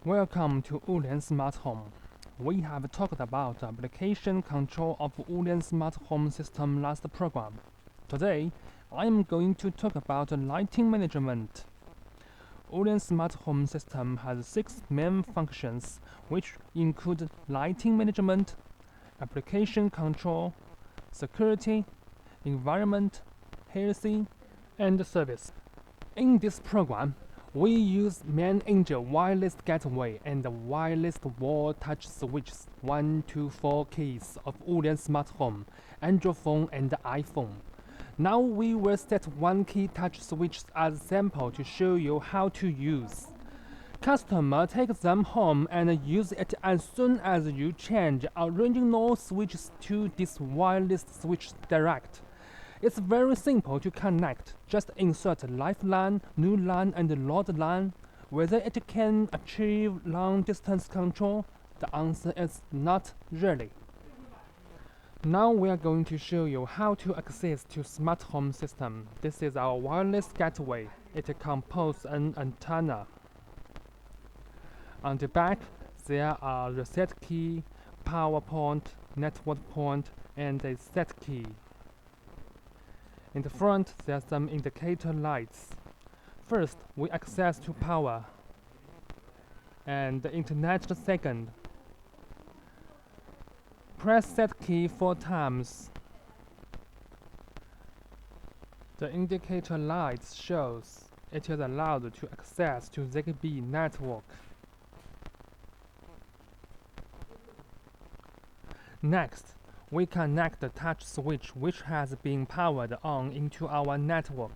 Welcome to Wulian Smart Home. We have talked about application control of Wulian Smart Home system last program. Today, I am going to talk about lighting management. Wulian Smart Home system has 6 main functions, which include lighting management, application control, security, environment, health, and service. In this program, we use main Angel wireless gateway and wireless wall touch switches 1 to 4 keys of Wulian Smart Home, Android phone and iPhone. Now we will set 1 key touch switch as sample to show you how to use. Customer take them home and use it as soon as you change original switches to this wireless switch direct. It's very simple to connect. Just insert lifeline, new line, and load line. Whether it can achieve long distance control, the answer is not really. Now we are going to show you how to access to smart home system. This is our wireless gateway. It composes an antenna. On the back, there are reset key, power point, network point, and a set key. In the front, there are some indicator lights. First, we access to power, and the internet second. Press set key 4 times. The indicator light shows it is allowed to access to ZigBee network. Next, we connect the touch switch which has been powered on into our network.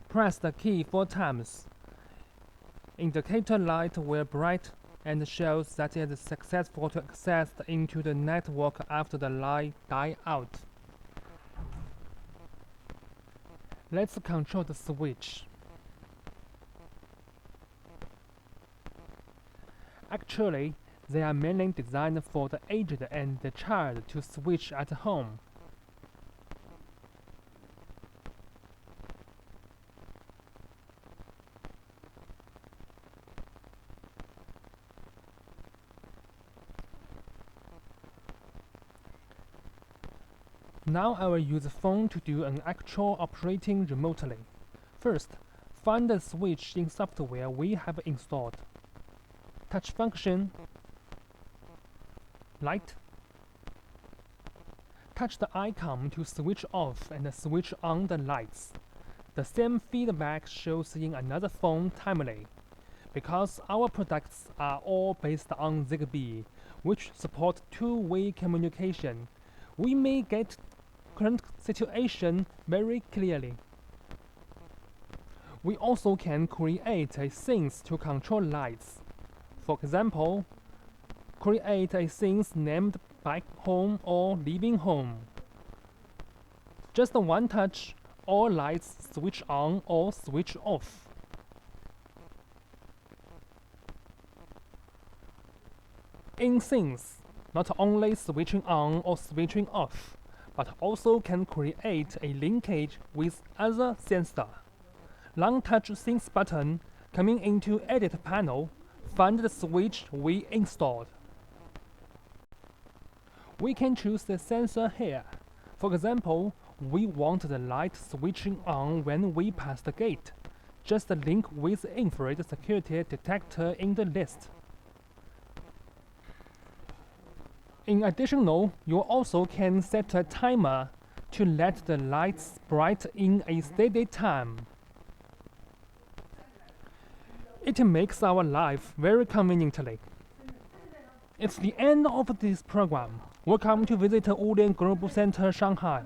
Press the key 4 times. Indicator light will bright and shows that it is successful to access into the network after the light die out. Let's control the switch. Actually, they are mainly designed for the aged and the child to switch at home. Now I will use the phone to do an actual operating remotely. First, find the switch in software we have installed. Touch function, light. Touch the icon to switch off and switch on the lights. The same feedback shows in another phone timely. Because our products are all based on ZigBee, which support two-way communication, we may get current situation very clearly. We also can create a scenes to control lights. For example, create a scenes named Back Home or Leaving Home. Just one touch, all lights switch on or switch off. In scenes, not only switching on or switching off, but also can create a linkage with other sensor. Long touch scenes button coming into edit panel, find the switch we installed. We can choose the sensor here. For example, we want the light switching on when we pass the gate. Just link with infrared security detector in the list. In addition, you also can set a timer to let the lights bright in a steady time. It makes our life very conveniently. It's the end of this program. Welcome to visit Wulian Global Center, Shanghai.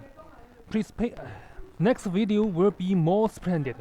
Please pay. Next video will be more splendid.